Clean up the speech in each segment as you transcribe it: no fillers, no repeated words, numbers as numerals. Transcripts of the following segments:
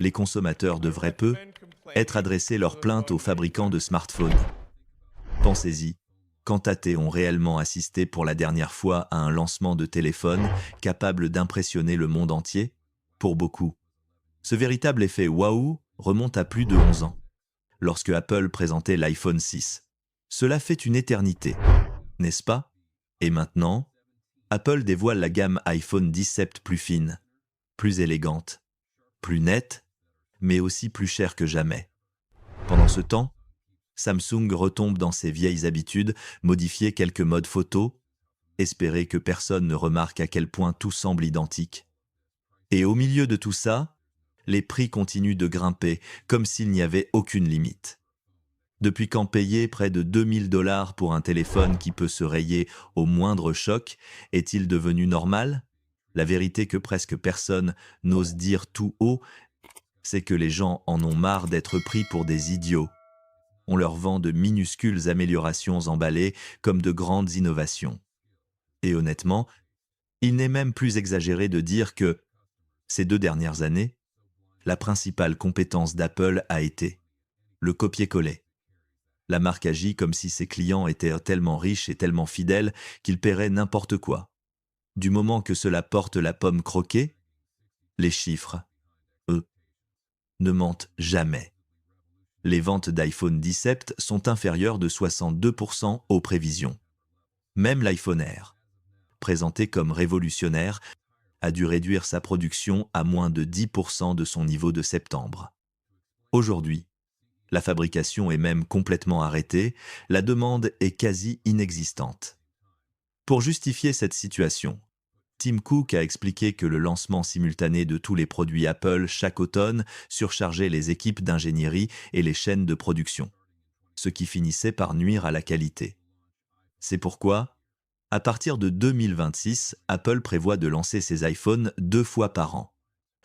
les consommateurs devraient peu être adressés leurs plaintes aux fabricants de smartphones. Pensez-y, quand Tate ont réellement assisté pour la dernière fois à un lancement de téléphone capable d'impressionner le monde entier? Pour beaucoup, ce véritable effet waouh remonte à plus de 11 ans, lorsque Apple présentait l'iPhone 6. Cela fait une éternité, n'est-ce pas? Et maintenant, Apple dévoile la gamme iPhone 17 plus fine, plus élégante, plus nette, mais aussi plus chère que jamais. Pendant ce temps, Samsung retombe dans ses vieilles habitudes, modifier quelques modes photo, espérer que personne ne remarque à quel point tout semble identique. Et au milieu de tout ça, les prix continuent de grimper, comme s'il n'y avait aucune limite. Depuis quand payer près de 2000 $ pour un téléphone qui peut se rayer au moindre choc est-il devenu normal? La vérité que presque personne n'ose dire tout haut, c'est que les gens en ont marre d'être pris pour des idiots. On leur vend de minuscules améliorations emballées comme de grandes innovations. Et honnêtement, il n'est même plus exagéré de dire que, ces 2 dernières années, la principale compétence d'Apple a été le copier-coller. La marque agit comme si ses clients étaient tellement riches et tellement fidèles qu'ils paieraient n'importe quoi. Du moment que cela porte la pomme croquée, les chiffres, eux, ne mentent jamais. Les ventes d'iPhone 17 sont inférieures de 62% aux prévisions. Même l'iPhone Air, présenté comme révolutionnaire, a dû réduire sa production à moins de 10% de son niveau de septembre. Aujourd'hui, la fabrication est même complètement arrêtée, la demande est quasi inexistante. Pour justifier cette situation, Tim Cook a expliqué que le lancement simultané de tous les produits Apple chaque automne surchargeait les équipes d'ingénierie et les chaînes de production, ce qui finissait par nuire à la qualité. C'est pourquoi, à partir de 2026, Apple prévoit de lancer ses iPhones 2 fois par an,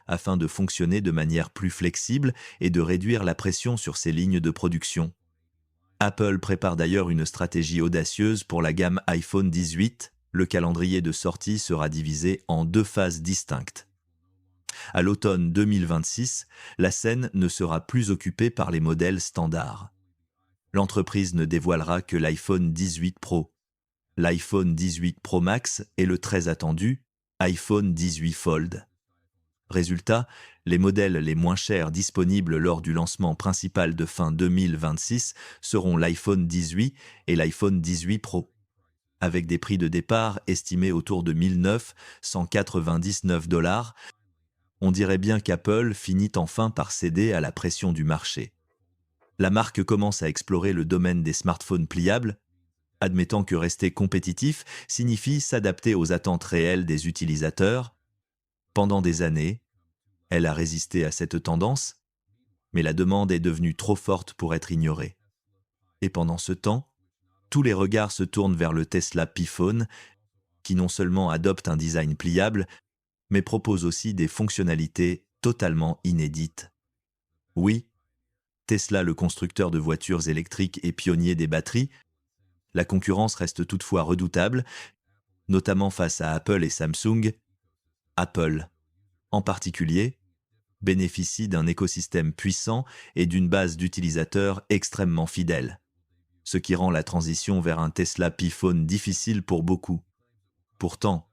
afin de fonctionner de manière plus flexible et de réduire la pression sur ses lignes de production. Apple prépare d'ailleurs une stratégie audacieuse pour la gamme iPhone 18. Le calendrier de sortie sera divisé en 2 phases distinctes. À l'automne 2026, la scène ne sera plus occupée par les modèles standards. L'entreprise ne dévoilera que l'iPhone 18 Pro, l'iPhone 18 Pro Max et le très attendu iPhone 18 Fold. Résultat, les modèles les moins chers disponibles lors du lancement principal de fin 2026 seront l'iPhone 18 et l'iPhone 18 Pro, avec des prix de départ estimés autour de 1 999 $. On dirait bien qu'Apple finit enfin par céder à la pression du marché. La marque commence à explorer le domaine des smartphones pliables, admettant que rester compétitif signifie s'adapter aux attentes réelles des utilisateurs. Pendant des années, elle a résisté à cette tendance, mais la demande est devenue trop forte pour être ignorée. Et pendant ce temps, tous les regards se tournent vers le Tesla Pi-Phone, qui non seulement adopte un design pliable, mais propose aussi des fonctionnalités totalement inédites. Oui, Tesla, le constructeur de voitures électriques et pionnier des batteries, la concurrence reste toutefois redoutable, notamment face à Apple et Samsung. Apple, en particulier, bénéficie d'un écosystème puissant et d'une base d'utilisateurs extrêmement fidèles, ce qui rend la transition vers un Tesla Pi-Phone difficile pour beaucoup. Pourtant,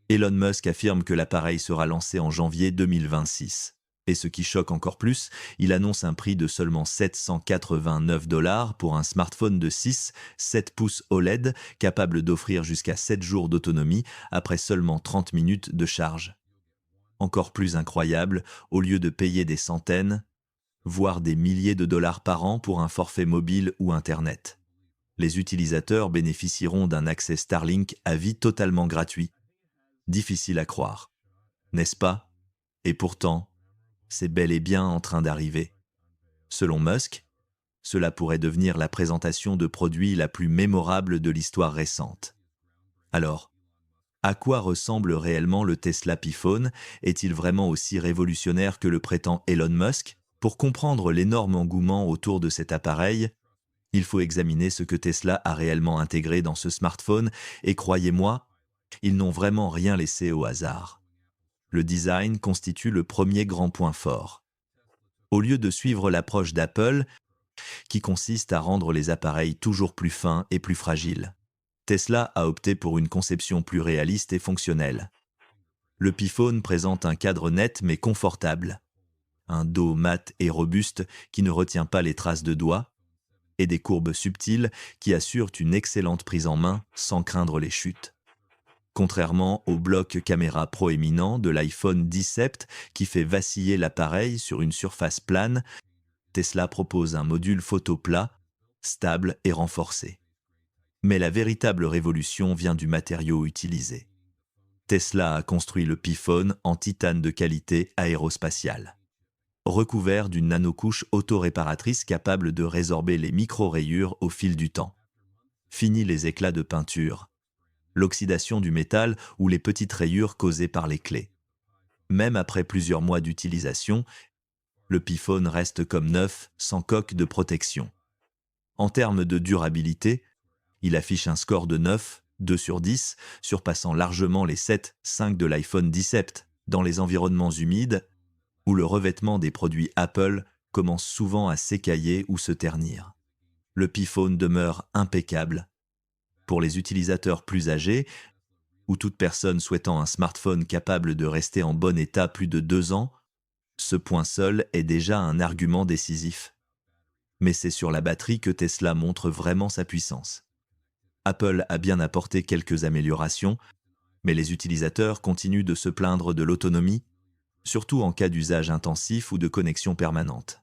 Elon Musk affirme que l'appareil sera lancé en janvier 2026. Et ce qui choque encore plus, il annonce un prix de seulement 789 $ pour un smartphone de 6-7 pouces OLED capable d'offrir jusqu'à 7 jours d'autonomie après seulement 30 minutes de charge. Encore plus incroyable, au lieu de payer des centaines, voire des milliers de dollars par an pour un forfait mobile ou Internet, les utilisateurs bénéficieront d'un accès Starlink à vie totalement gratuit. Difficile à croire, n'est-ce pas? Et pourtant, c'est bel et bien en train d'arriver. Selon Musk, cela pourrait devenir la présentation de produits la plus mémorable de l'histoire récente. Alors, à quoi ressemble réellement le Tesla Pi-Phone? Est-il vraiment aussi révolutionnaire que le prétend Elon Musk? Pour comprendre l'énorme engouement autour de cet appareil, il faut examiner ce que Tesla a réellement intégré dans ce smartphone et croyez-moi, ils n'ont vraiment rien laissé au hasard. Le design constitue le premier grand point fort. Au lieu de suivre l'approche d'Apple, qui consiste à rendre les appareils toujours plus fins et plus fragiles, Tesla a opté pour une conception plus réaliste et fonctionnelle. Le Pi-Phone présente un cadre net mais confortable, un dos mat et robuste qui ne retient pas les traces de doigts, et des courbes subtiles qui assurent une excellente prise en main sans craindre les chutes. Contrairement au bloc caméra proéminent de l'iPhone 17 qui fait vaciller l'appareil sur une surface plane, Tesla propose un module photo plat, stable et renforcé. Mais la véritable révolution vient du matériau utilisé. Tesla a construit le Pi-Phone en titane de qualité aérospatiale, recouvert d'une nanocouche auto-réparatrice capable de résorber les micro-rayures au fil du temps. Fini les éclats de peinture, l'oxydation du métal ou les petites rayures causées par les clés. Même après plusieurs mois d'utilisation, le Pi-Phone reste comme neuf, sans coque de protection. En termes de durabilité, il affiche un score de 9, 2 sur 10, surpassant largement les 7, 5 de l'iPhone 17 dans les environnements humides, où le revêtement des produits Apple commence souvent à s'écailler ou se ternir. Le Pi-Phone demeure impeccable. Pour les utilisateurs plus âgés, ou toute personne souhaitant un smartphone capable de rester en bon état plus de 2 ans, ce point seul est déjà un argument décisif. Mais c'est sur la batterie que Tesla montre vraiment sa puissance. Apple a bien apporté quelques améliorations, mais les utilisateurs continuent de se plaindre de l'autonomie, surtout en cas d'usage intensif ou de connexion permanente.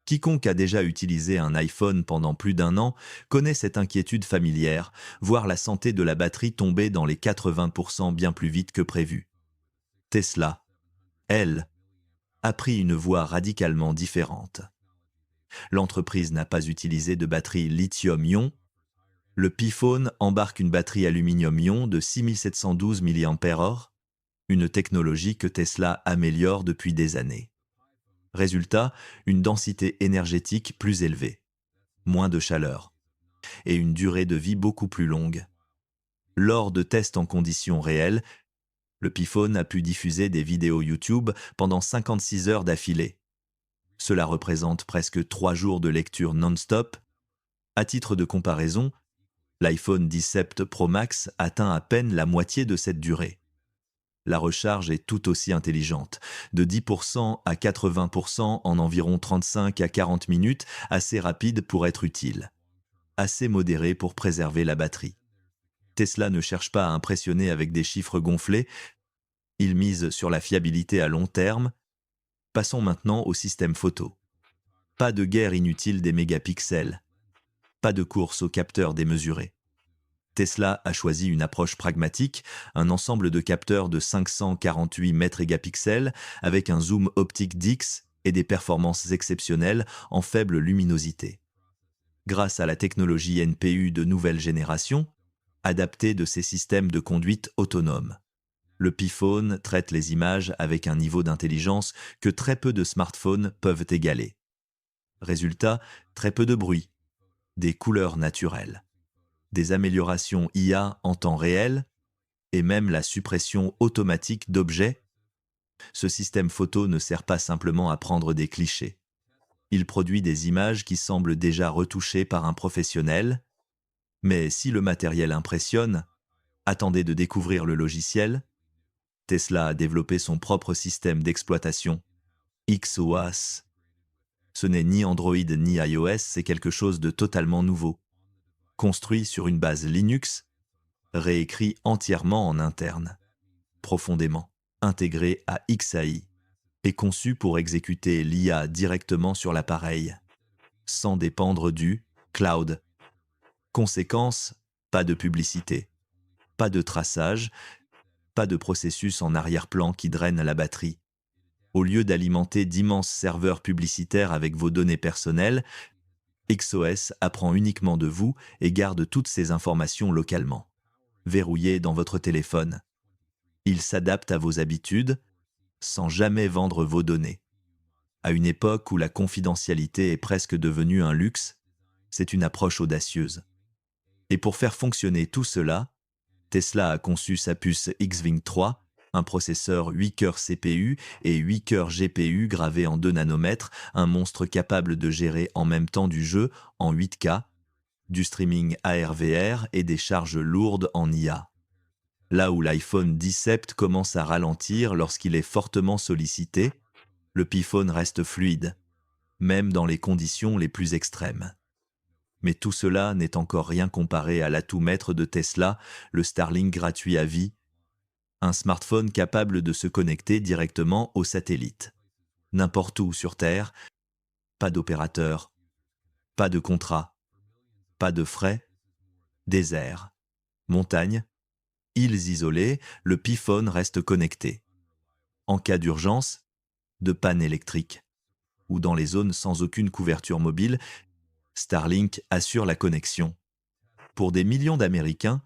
Quiconque a déjà utilisé un iPhone pendant plus d'1 an connaît cette inquiétude familière, voir la santé de la batterie tomber dans les 80% bien plus vite que prévu. Tesla, elle, a pris une voie radicalement différente. L'entreprise n'a pas utilisé de batterie lithium-ion. Le Pi-Phone embarque une batterie aluminium-ion de 6712 mAh, une technologie que Tesla améliore depuis des années. Résultat, une densité énergétique plus élevée, moins de chaleur, et une durée de vie beaucoup plus longue. Lors de tests en conditions réelles, le Pi-Phone a pu diffuser des vidéos YouTube pendant 56 heures d'affilée. Cela représente presque 3 jours de lecture non-stop. À titre de comparaison, l'iPhone 17 Pro Max atteint à peine la moitié de cette durée. La recharge est tout aussi intelligente, de 10% à 80% en environ 35 à 40 minutes, assez rapide pour être utile, assez modéré pour préserver la batterie. Tesla ne cherche pas à impressionner avec des chiffres gonflés, il mise sur la fiabilité à long terme. Passons maintenant au système photo. Pas de guerre inutile des mégapixels, pas de course au capteur démesuré. Tesla a choisi une approche pragmatique, un ensemble de capteurs de 548 mégapixels avec un zoom optique d'X et des performances exceptionnelles en faible luminosité. Grâce à la technologie NPU de nouvelle génération, adaptée de ces systèmes de conduite autonome, le Pi-Phone traite les images avec un niveau d'intelligence que très peu de smartphones peuvent égaler. Résultat, très peu de bruit, des couleurs naturelles, des améliorations IA en temps réel et même la suppression automatique d'objets. Ce système photo ne sert pas simplement à prendre des clichés. Il produit des images qui semblent déjà retouchées par un professionnel. Mais si le matériel impressionne, attendez de découvrir le logiciel. Tesla a développé son propre système d'exploitation, XOS. Ce n'est ni Android ni iOS, c'est quelque chose de totalement nouveau. Construit sur une base Linux, réécrit entièrement en interne, profondément intégré à XAI, et conçu pour exécuter l'IA directement sur l'appareil, sans dépendre du cloud. Conséquence, pas de publicité, pas de traçage, pas de processus en arrière-plan qui draine la batterie. Au lieu d'alimenter d'immenses serveurs publicitaires avec vos données personnelles, XOS apprend uniquement de vous et garde toutes ces informations localement, verrouillées dans votre téléphone. Il s'adapte à vos habitudes, sans jamais vendre vos données. À une époque où la confidentialité est presque devenue un luxe, c'est une approche audacieuse. Et pour faire fonctionner tout cela, Tesla a conçu sa puce Xwing 3, Un processeur 8 cœurs CPU et 8 cœurs GPU gravé en 2 nanomètres, un monstre capable de gérer en même temps du jeu en 8K, du streaming AR/VR et des charges lourdes en IA. Là où l'iPhone 10 commence à ralentir lorsqu'il est fortement sollicité, le Pi-Phone reste fluide, même dans les conditions les plus extrêmes. Mais tout cela n'est encore rien comparé à l'atout maître de Tesla, le Starlink gratuit à vie, un smartphone capable de se connecter directement au satellite. N'importe où sur Terre, pas d'opérateur, pas de contrat, pas de frais, désert, montagne, îles isolées, le Pi-Phone reste connecté. En cas d'urgence, de panne électrique, ou dans les zones sans aucune couverture mobile, Starlink assure la connexion. Pour des millions d'Américains,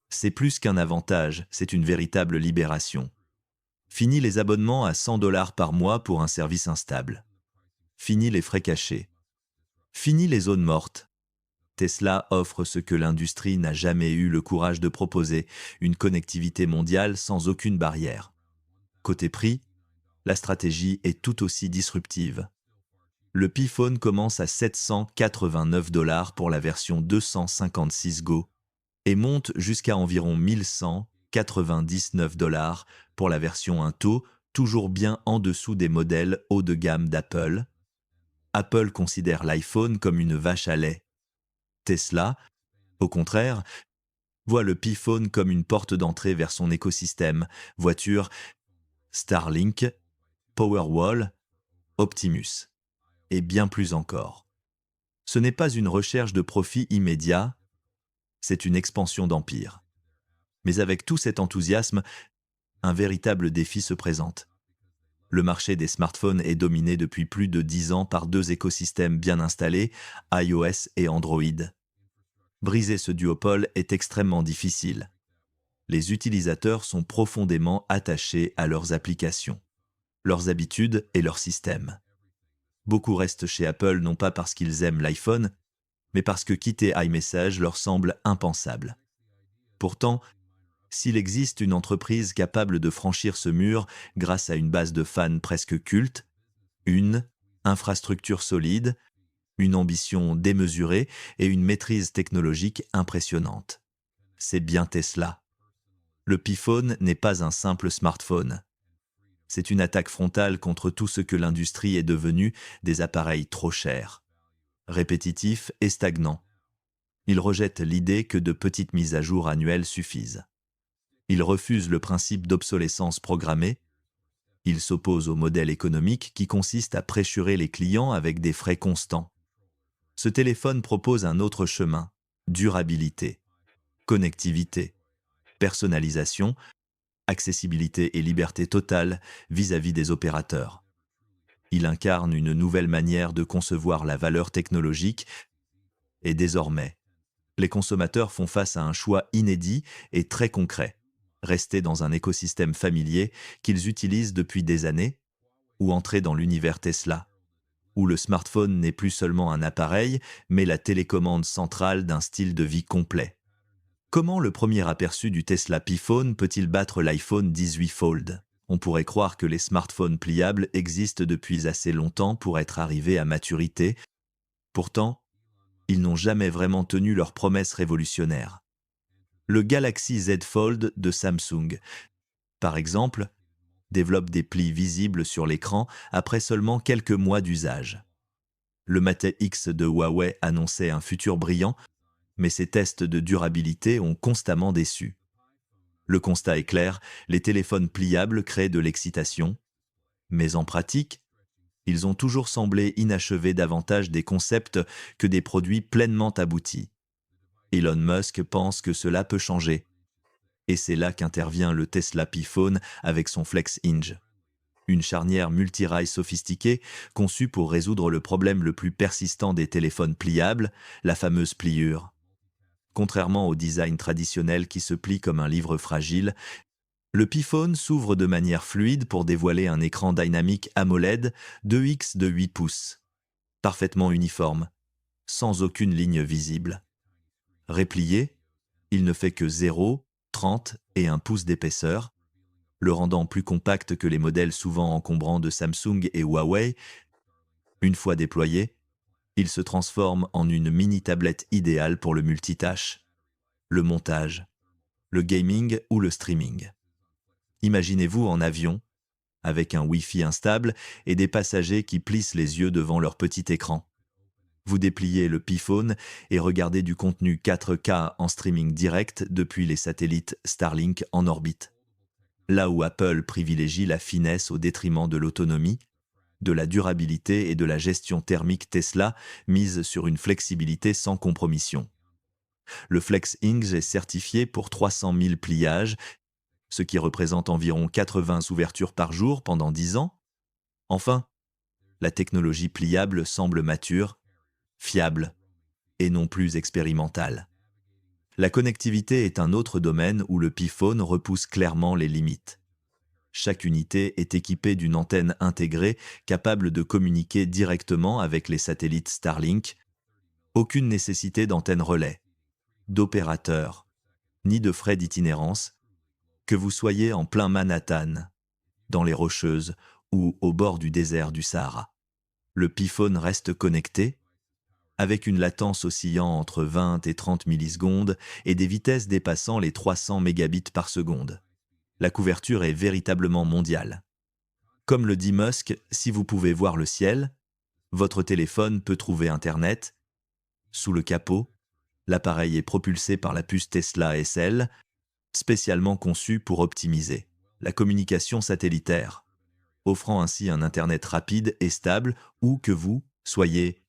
c'est plus qu'un avantage, c'est une véritable libération. Fini les abonnements à 100 $ par mois pour un service instable. Fini les frais cachés. Fini les zones mortes. Tesla offre ce que l'industrie n'a jamais eu le courage de proposer, une connectivité mondiale sans aucune barrière. Côté prix, la stratégie est tout aussi disruptive. Le Pi-Phone commence à 789 $ pour la version 256 Go et monte jusqu'à environ 1199 $ pour la version 1 TO, toujours bien en dessous des modèles haut de gamme d'Apple. Apple considère l'iPhone comme une vache à lait. Tesla, au contraire, voit le Pi-Phone comme une porte d'entrée vers son écosystème, voiture, Starlink, Powerwall, Optimus, et bien plus encore. Ce n'est pas une recherche de profit immédiat, c'est une expansion d'empire. Mais avec tout cet enthousiasme, un véritable défi se présente. Le marché des smartphones est dominé depuis plus de 10 ans par 2 écosystèmes bien installés, iOS et Android. Briser ce duopole est extrêmement difficile. Les utilisateurs sont profondément attachés à leurs applications, leurs habitudes et leurs systèmes. Beaucoup restent chez Apple non pas parce qu'ils aiment l'iPhone, mais parce que quitter iMessage leur semble impensable. Pourtant, s'il existe une entreprise capable de franchir ce mur grâce à une base de fans presque culte, une infrastructure solide, une ambition démesurée et une maîtrise technologique impressionnante, c'est bien Tesla. Le Pi-Phone n'est pas un simple smartphone. C'est une attaque frontale contre tout ce que l'industrie est devenue, des appareils trop chers, répétitifs et stagnants. Il rejette l'idée que de petites mises à jour annuelles suffisent. Il refuse le principe d'obsolescence programmée. Il s'oppose au modèle économique qui consiste à pressurer les clients avec des frais constants. Ce téléphone propose un autre chemin, durabilité, connectivité, personnalisation, accessibilité et liberté totale vis-à-vis des opérateurs. Il incarne une nouvelle manière de concevoir la valeur technologique et désormais, les consommateurs font face à un choix inédit et très concret. Rester dans un écosystème familier qu'ils utilisent depuis des années ou entrer dans l'univers Tesla, où le smartphone n'est plus seulement un appareil, mais la télécommande centrale d'un style de vie complet. Comment le premier aperçu du Tesla Pi-Phone peut-il battre l'iPhone 18 Fold ? On pourrait croire que les smartphones pliables existent depuis assez longtemps pour être arrivés à maturité. Pourtant, ils n'ont jamais vraiment tenu leurs promesses révolutionnaires. Le Galaxy Z Fold de Samsung, par exemple, développe des plis visibles sur l'écran après seulement quelques mois d'usage. Le Mate X de Huawei annonçait un futur brillant, mais ses tests de durabilité ont constamment déçu. Le constat est clair, les téléphones pliables créent de l'excitation, mais en pratique, ils ont toujours semblé inachever davantage des concepts que des produits pleinement aboutis. Elon Musk pense que cela peut changer. Et c'est là qu'intervient le Tesla Pi-Phone avec son Flex Hinge. Une charnière multirail sophistiquée conçue pour résoudre le problème le plus persistant des téléphones pliables, la fameuse pliure. Contrairement au design traditionnel qui se plie comme un livre fragile, le Pi-Phone s'ouvre de manière fluide pour dévoiler un écran dynamique AMOLED 2X de 8 pouces, parfaitement uniforme, sans aucune ligne visible. Replié, il ne fait que 0, 30 et 1 pouce d'épaisseur, le rendant plus compact que les modèles souvent encombrants de Samsung et Huawei. Une fois déployé, il se transforme en une mini-tablette idéale pour le multitâche, le montage, le gaming ou le streaming. Imaginez-vous en avion, avec un Wi-Fi instable et des passagers qui plissent les yeux devant leur petit écran. Vous dépliez le Pi-Phone et regardez du contenu 4K en streaming direct depuis les satellites Starlink en orbite. Là où Apple privilégie la finesse au détriment de l'autonomie, de la durabilité et de la gestion thermique, Tesla mise sur une flexibilité sans compromission. Le FlexInch est certifié pour 300 000 pliages, ce qui représente environ 80 ouvertures par jour pendant 10 ans. Enfin, la technologie pliable semble mature, fiable et non plus expérimentale. La connectivité est un autre domaine où le Pi-Phone repousse clairement les limites. Chaque unité est équipée d'une antenne intégrée capable de communiquer directement avec les satellites Starlink. Aucune nécessité d'antenne relais, d'opérateur, ni de frais d'itinérance, que vous soyez en plein Manhattan, dans les Rocheuses ou au bord du désert du Sahara. Le Pi-Phone reste connecté, avec une latence oscillant entre 20 et 30 millisecondes et des vitesses dépassant les 300 mégabits par seconde. La couverture est véritablement mondiale. Comme le dit Musk, si vous pouvez voir le ciel, votre téléphone peut trouver Internet. Sous le capot, l'appareil est propulsé par la puce Tesla SL, spécialement conçue pour optimiser la communication satellitaire, offrant ainsi un Internet rapide et stable où que vous soyez.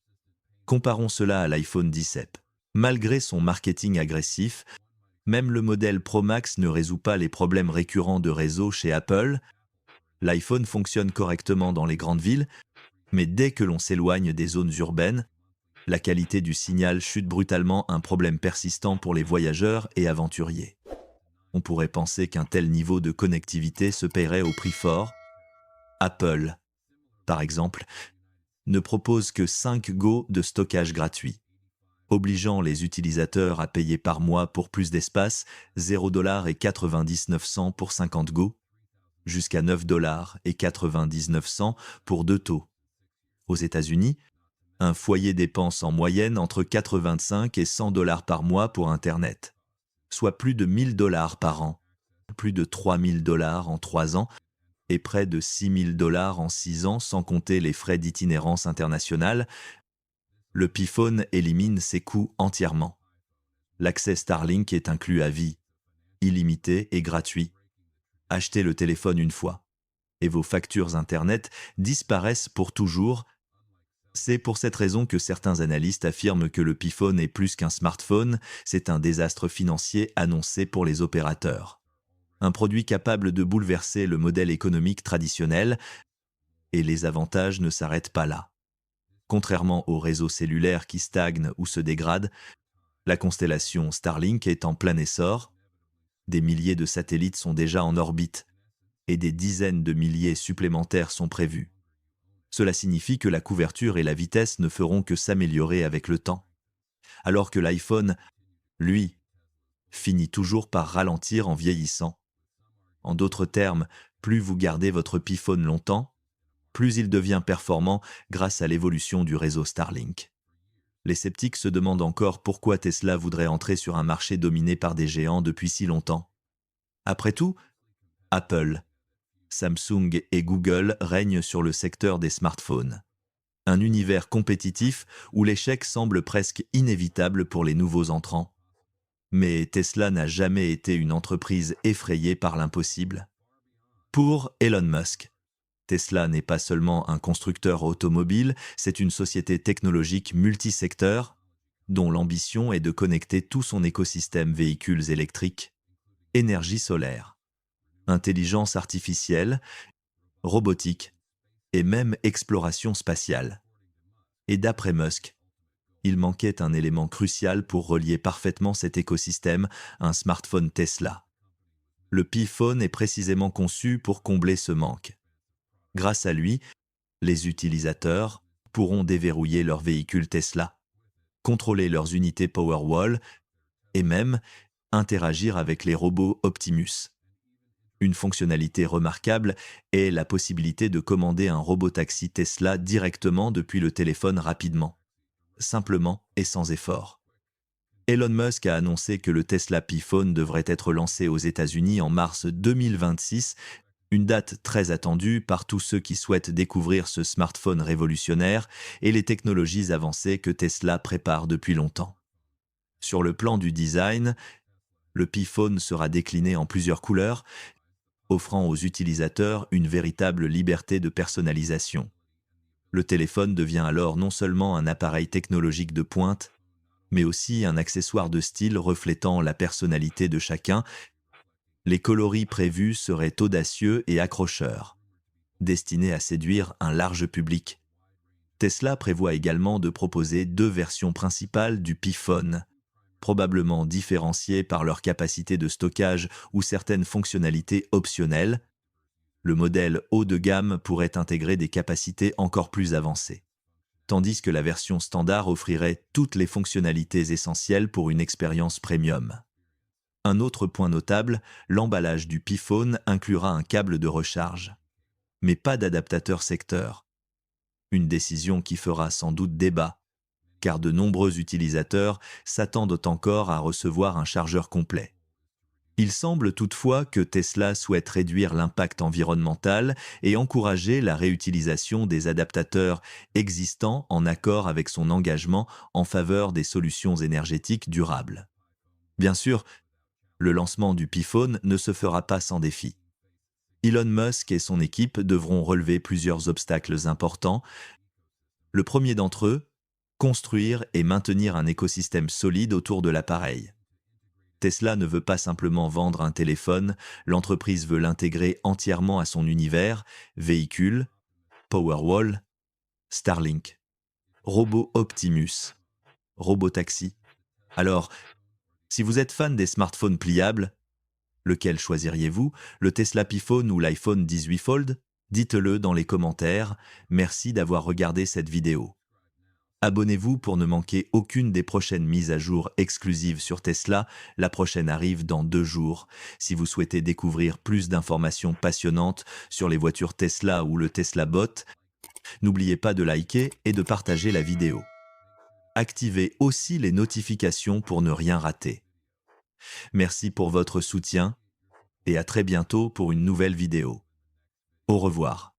Comparons cela à l'iPhone 17. Malgré son marketing agressif, même le modèle Pro Max ne résout pas les problèmes récurrents de réseau chez Apple. L'iPhone fonctionne correctement dans les grandes villes, mais dès que l'on s'éloigne des zones urbaines, la qualité du signal chute brutalement, un problème persistant pour les voyageurs et aventuriers. On pourrait penser qu'un tel niveau de connectivité se paierait au prix fort. Apple, par exemple, ne propose que 5 Go de stockage gratuit, obligeant les utilisateurs à payer par mois pour plus d'espace, $0 et 99 cents pour 50 Go, jusqu'à $9 et 99 cents pour 2 taux. Aux États-Unis, un foyer dépense en moyenne entre 85 et $100 par mois pour Internet, soit plus de $1 000 par an, plus de $3 000 en 3 ans, et près de $6 000 en 6 ans sans compter les frais d'itinérance internationale. Le Pi-Phone élimine ces coûts entièrement. L'accès Starlink est inclus à vie, illimité et gratuit. Achetez le téléphone une fois, et vos factures Internet disparaissent pour toujours. C'est pour cette raison que certains analystes affirment que le Pi-Phone est plus qu'un smartphone, c'est un désastre financier annoncé pour les opérateurs. Un produit capable de bouleverser le modèle économique traditionnel, et les avantages ne s'arrêtent pas là. Contrairement aux réseaux cellulaires qui stagnent ou se dégradent, la constellation Starlink est en plein essor. Des milliers de satellites sont déjà en orbite, et des dizaines de milliers supplémentaires sont prévus. Cela signifie que la couverture et la vitesse ne feront que s'améliorer avec le temps, alors que l'iPhone, lui, finit toujours par ralentir en vieillissant. En d'autres termes, plus vous gardez votre Pi-Phone longtemps, plus il devient performant grâce à l'évolution du réseau Starlink. Les sceptiques se demandent encore pourquoi Tesla voudrait entrer sur un marché dominé par des géants depuis si longtemps. Après tout, Apple, Samsung et Google règnent sur le secteur des smartphones. Un univers compétitif où l'échec semble presque inévitable pour les nouveaux entrants. Mais Tesla n'a jamais été une entreprise effrayée par l'impossible. Pour Elon Musk, Tesla n'est pas seulement un constructeur automobile, c'est une société technologique multisecteur dont l'ambition est de connecter tout son écosystème véhicules électriques, énergie solaire, intelligence artificielle, robotique et même exploration spatiale. Et d'après Musk, il manquait un élément crucial pour relier parfaitement cet écosystème, un smartphone Tesla. Le Pi-Phone est précisément conçu pour combler ce manque. Grâce à lui, les utilisateurs pourront déverrouiller leurs véhicules Tesla, contrôler leurs unités Powerwall et même interagir avec les robots Optimus. Une fonctionnalité remarquable est la possibilité de commander un robotaxi Tesla directement depuis le téléphone rapidement, simplement et sans effort. Elon Musk a annoncé que le Tesla Pi-Phone devrait être lancé aux États-Unis en mars 2026, une date très attendue par tous ceux qui souhaitent découvrir ce smartphone révolutionnaire et les technologies avancées que Tesla prépare depuis longtemps. Sur le plan du design, le Pi-Phone sera décliné en plusieurs couleurs, offrant aux utilisateurs une véritable liberté de personnalisation. Le téléphone devient alors non seulement un appareil technologique de pointe, mais aussi un accessoire de style reflétant la personnalité de chacun. Les coloris prévus seraient audacieux et accrocheurs, destinés à séduire un large public. Tesla prévoit également de proposer deux versions principales du Pi-Phone, probablement différenciées par leur capacité de stockage ou certaines fonctionnalités optionnelles. Le modèle haut de gamme pourrait intégrer des capacités encore plus avancées, tandis que la version standard offrirait toutes les fonctionnalités essentielles pour une expérience premium. Un autre point notable, l'emballage du Pi-Phone inclura un câble de recharge, mais pas d'adaptateur secteur. Une décision qui fera sans doute débat, car de nombreux utilisateurs s'attendent encore à recevoir un chargeur complet. Il semble toutefois que Tesla souhaite réduire l'impact environnemental et encourager la réutilisation des adaptateurs existants en accord avec son engagement en faveur des solutions énergétiques durables. Bien sûr, le lancement du Pi-Phone ne se fera pas sans défi. Elon Musk et son équipe devront relever plusieurs obstacles importants. Le premier d'entre eux, construire et maintenir un écosystème solide autour de l'appareil. Tesla ne veut pas simplement vendre un téléphone, l'entreprise veut l'intégrer entièrement à son univers, véhicule, Powerwall, Starlink, robot Optimus, robotaxi. Alors, si vous êtes fan des smartphones pliables, lequel choisiriez-vous, le Tesla Pi-Phone ou l'iPhone 18 Fold? Dites-le dans les commentaires. Merci d'avoir regardé cette vidéo. Abonnez-vous pour ne manquer aucune des prochaines mises à jour exclusives sur Tesla. La prochaine arrive dans 2 jours. Si vous souhaitez découvrir plus d'informations passionnantes sur les voitures Tesla ou le Tesla Bot, n'oubliez pas de liker et de partager la vidéo. Activez aussi les notifications pour ne rien rater. Merci pour votre soutien et à très bientôt pour une nouvelle vidéo. Au revoir.